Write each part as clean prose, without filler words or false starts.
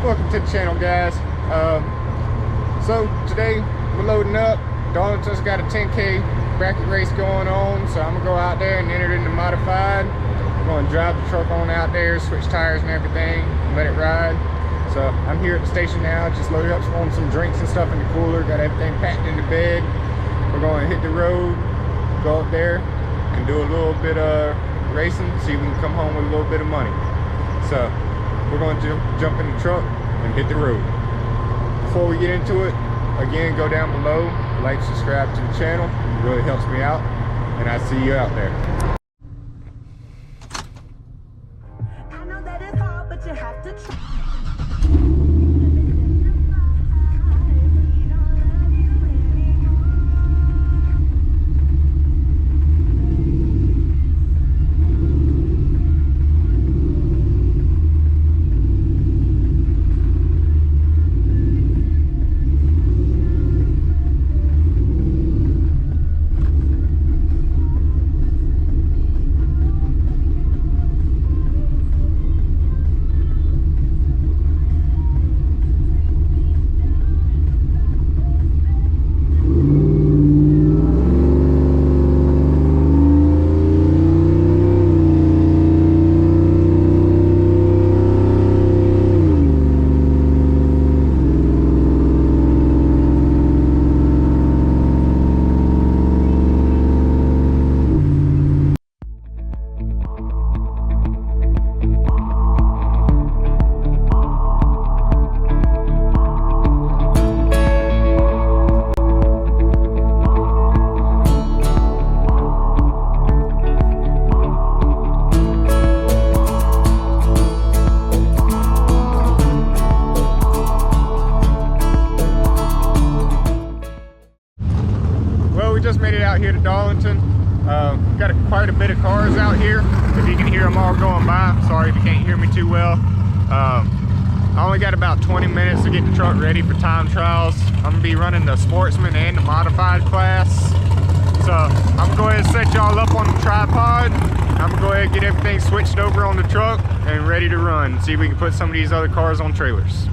Welcome to the channel, guys. So today we're loading up. Darlington's got a 10K bracket race going on, so I'm gonna go out there and enter it in the modified. I'm gonna drive the truck on out there, switch tires and everything, and let it ride. So I'm here at the station now, just loaded up on some drinks and stuff in the cooler, got everything packed in the bed. We're going to hit the road, go up there and do a little bit of racing, see if we can come home with a little bit of money. So we're going to jump in the truck and hit the road. Before we get into it, again, go down below, like, subscribe to the channel, it really helps me out, and I see you out there. I know that it's hard, but you have to try. Just made it out here to Darlington. Got quite a bit of cars out here. If you can hear them all going by, sorry if you can't hear me too well. I only got about 20 minutes to get the truck ready for time trials. I'm gonna be running the Sportsman and the modified class. So I'm gonna go ahead and set y'all up on the tripod. I'm gonna go ahead and get everything switched over on the truck and ready to run. See if we can put some of these other cars on trailers.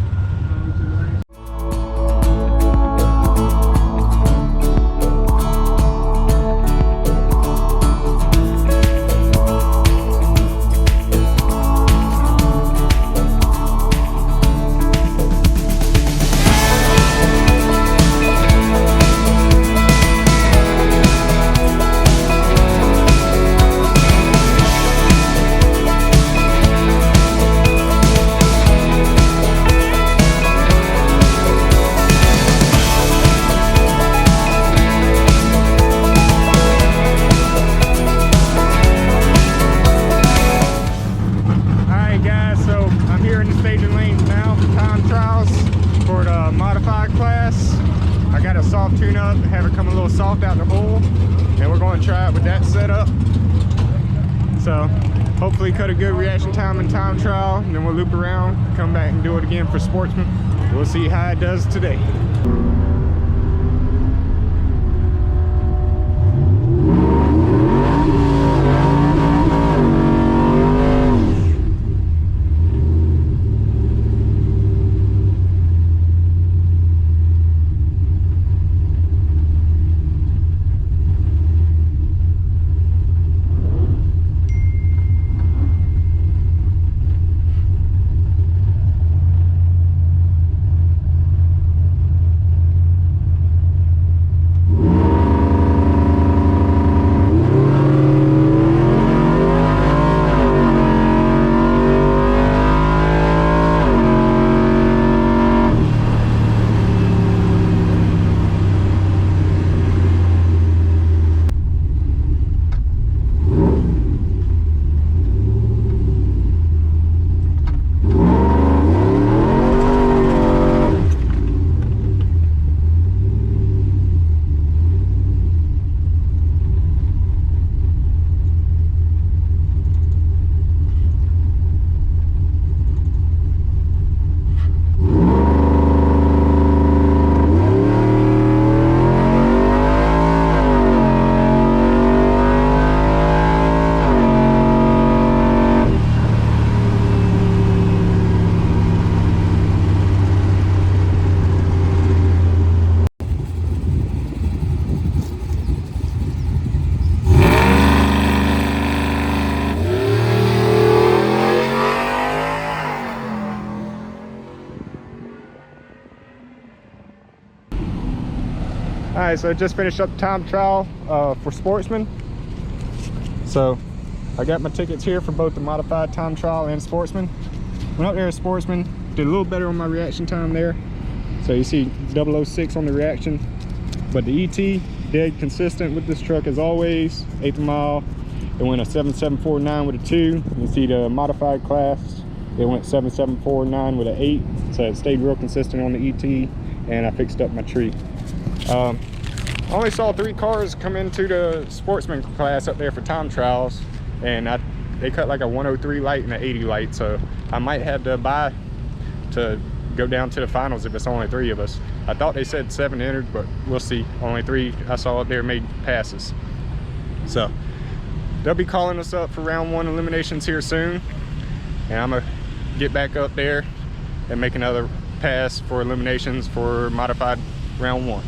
I got a soft tune up, have it come a little soft out the hole, and we're going to try it with that setup. So hopefully cut a good reaction time and time trial, and then we'll loop around, come back and do it again for Sportsman. We'll see how it does today. All right, so I just finished up the time trial for Sportsman. So I got my tickets here for both the modified time trial and Sportsman. Went up there at Sportsman, did a little better on my reaction time there. So you see 006 on the reaction, but the ET dead consistent with this truck as always. 8th mile, it went a 7749 with a 2. You see the modified class, it went 7749 with an 8. So it stayed real consistent on the ET, and I fixed up my tree. I only saw 3 cars come into the Sportsman class up there for time trials, and they cut like a 103 light and an 80 light, so I might have to buy to go down to the finals if it's only 3 of us. I thought they said 7 entered, but we'll see. Only 3 I saw up there made passes. So they'll be calling us up for round 1 eliminations here soon, and I'm gonna get back up there and make another pass for eliminations for modified round 1.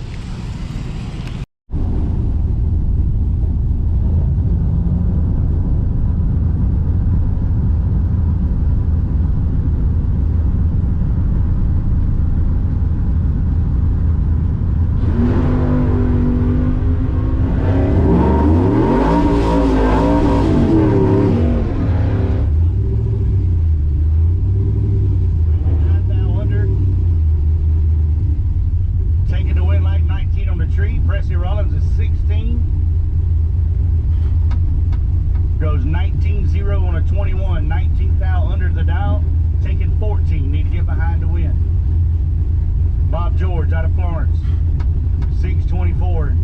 Goes 19-0 on a 21, 19th out under the dial, taking 14, need to get behind to win. Bob George out of Florence, 624.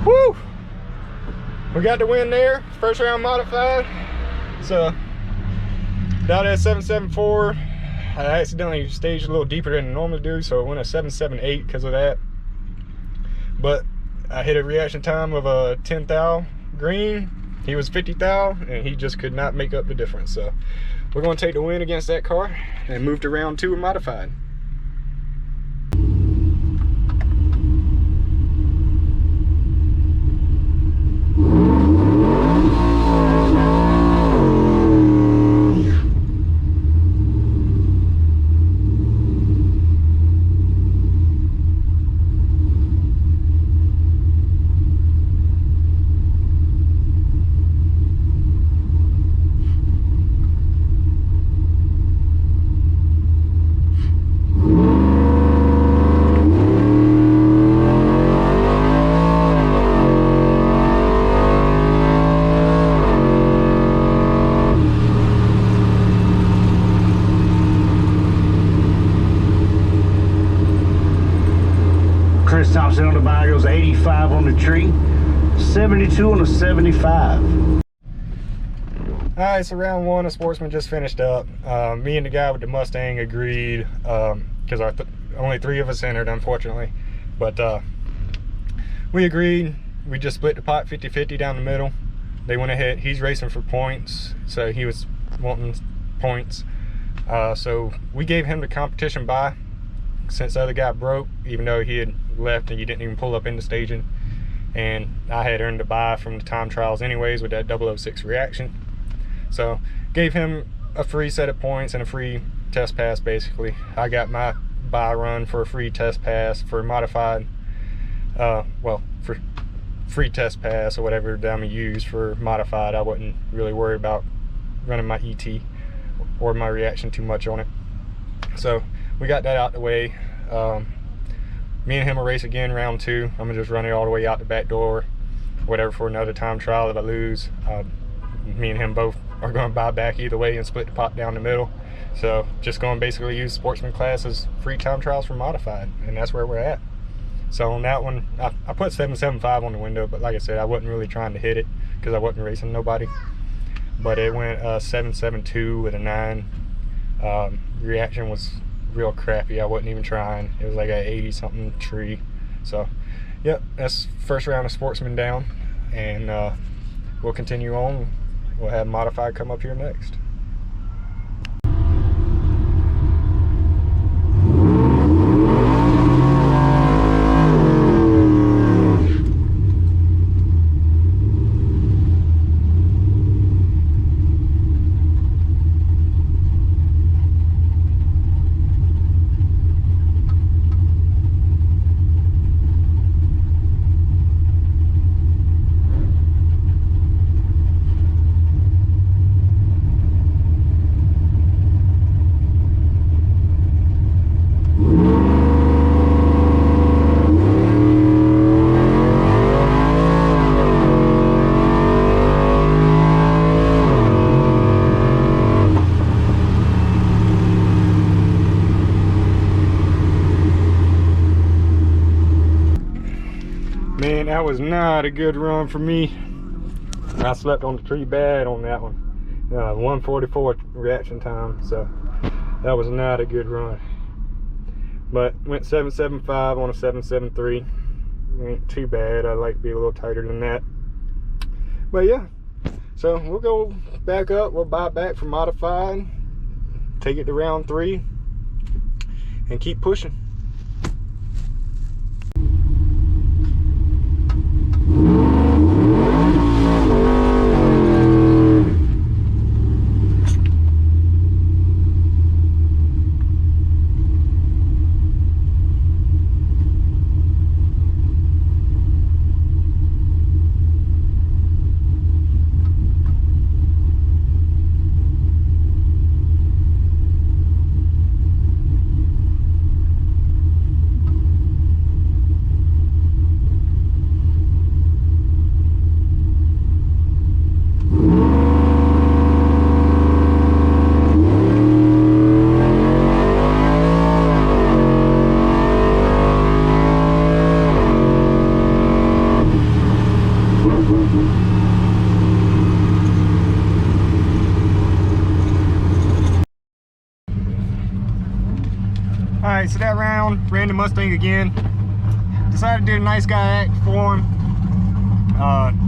Woo! We got the win there, first round modified. So down at 774, I accidentally staged a little deeper than I normally do, so it went a 778 because of that. But I hit a reaction time of a 10 thou green. He was 50 thou, and he just could not make up the difference. So we're going to take the win against that car and move to round 2 modified. Thompson on the bike goes 85 on the tree, 72 on the 75. Alright, so round 1 of Sportsman just finished up. Me and the guy with the Mustang agreed, because only 3 of us entered, unfortunately. But we agreed. We just split the pot 50-50 down the middle. They went ahead. He's racing for points, so he was wanting points. So we gave him the competition bye, since the other guy broke, even though he had left and you didn't even pull up into staging, and I had earned a bye from the time trials anyways with that 006 reaction. So gave him a free set of points and a free test pass. Basically I got my bye run for a free test pass for modified, well, for free test pass or whatever I'm gonna use for modified. I wasn't really worried about running my ET or my reaction too much on it. So we got that out the way. Me and him will race again round 2. I'm gonna just run it all the way out the back door, whatever, for another time trial. If I lose, me and him both are going to buy back either way and split the pot down the middle. So just going to basically use Sportsman class as free time trials for modified, and that's where we're at. So on that one, I put 775 on the window, but like I said, I wasn't really trying to hit it because I wasn't racing nobody. But it went 772 with a 9. Reaction was real crappy. I wasn't even trying. It was like a 80 something tree. So yep, that's first round of Sportsman down, and we'll continue on. We'll have Modified come up here next. Man, that was not a good run for me. I slept on the tree bad on that one. 144 reaction time, so that was not a good run. But went 775 on a 773. Ain't too bad. I'd like to be a little tighter than that. But yeah, so we'll go back up. We'll buy back for Modified, take it to round 3, and keep pushing. Alright, so that round, ran the Mustang again. Decided to do a nice guy act for him.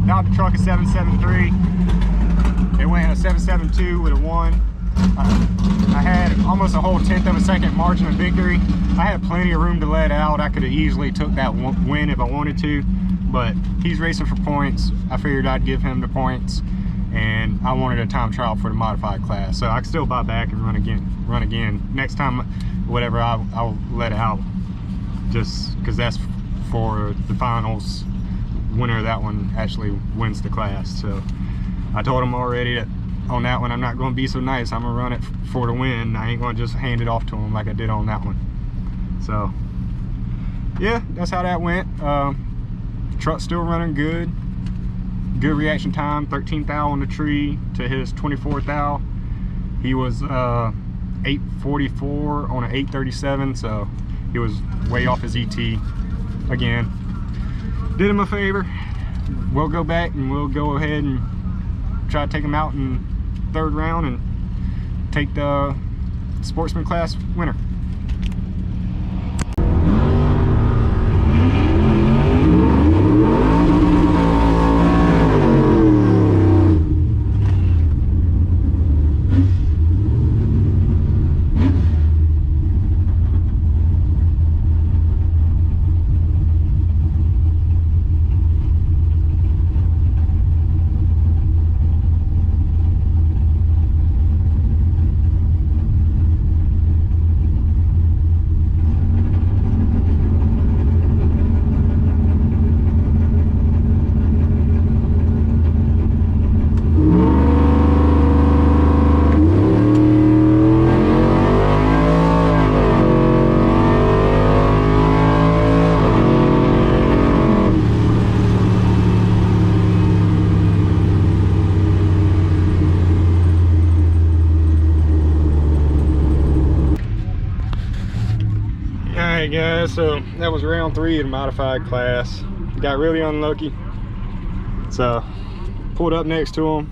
Knocked the truck at 773. It went a 772 with a 1. I had almost a whole 1/10 of a second margin of victory. I had plenty of room to let out. I could have easily took that win if I wanted to, but he's racing for points. I figured I'd give him the points, and I wanted a time trial for the Modified class, so I can still buy back and run again. Next time, whatever, I'll let out, just because that's for the finals. Winner of that one actually wins the class. So I told him already that on that one I'm not going to be so nice. I'm gonna run it for the win. I ain't going to just hand it off to him like I did on that one. So yeah, that's how that went. Truck's still running good reaction time. 13 thou on the tree to his 24 thou. He was 844 on an 837, so he was way off his ET again. Did him a favor. We'll go back and we'll go ahead and try to take him out in third round and take the Sportsman class winner. Alright guys, so that was round 3 of the Modified class. Got really unlucky. So pulled up next to him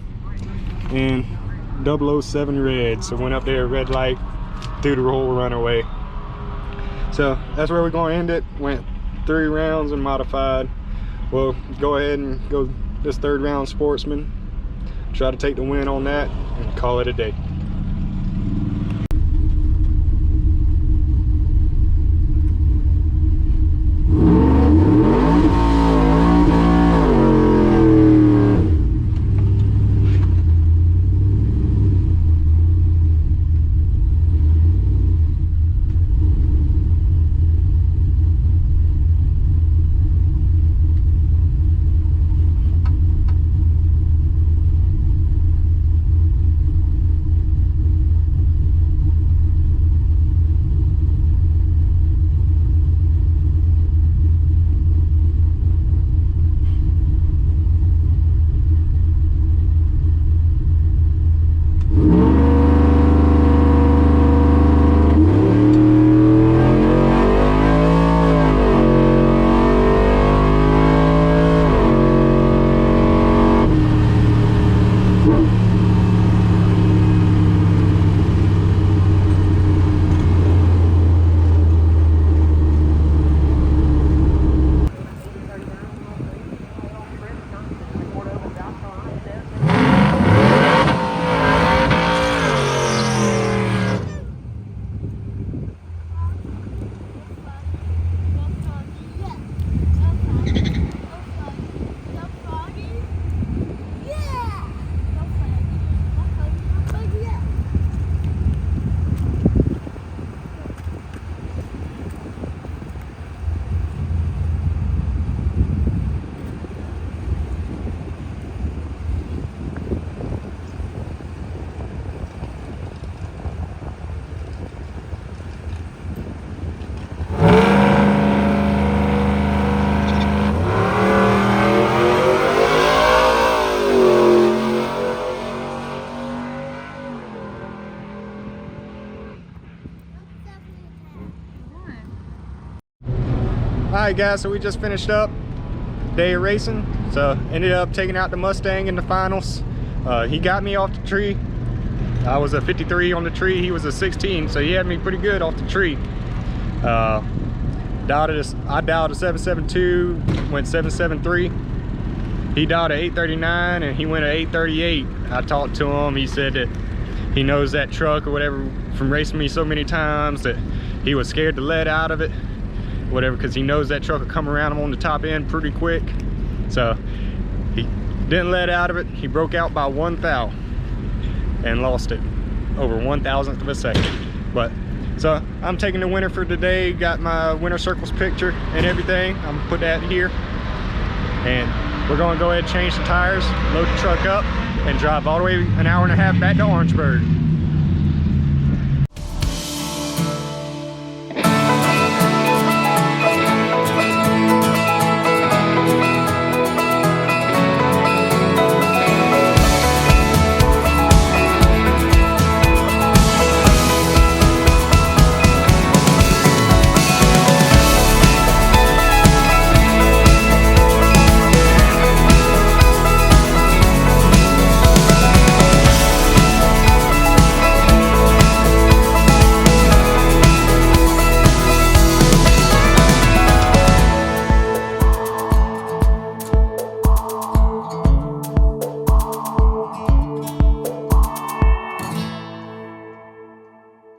in 007 red. So went up there, red light, threw the whole runaway. So that's where we're going to end it. Went 3 rounds and modified. We'll go ahead and go this 3rd round Sportsman. Try to take the win on that and call it a day. Alright guys, so we just finished up day of racing. So ended up taking out the Mustang in the finals. He got me off the tree. I was a 53 on the tree, he was a 16, so he had me pretty good off the tree. I dialed a 772, went 773. He dialed a 839 and he went at 838. I talked to him, he said that he knows that truck or whatever from racing me so many times that he was scared to let out of it, whatever, because he knows that truck will come around him on the top end pretty quick. So he didn't let out of it. He broke out by 1 thou and lost it over 1,000th of a second. But so I'm taking the winner for today. Got my winner circles picture and everything. I'm gonna put that here, and we're gonna go ahead and change the tires, load the truck up, and drive all the way 1.5 hours back to Orangeburg.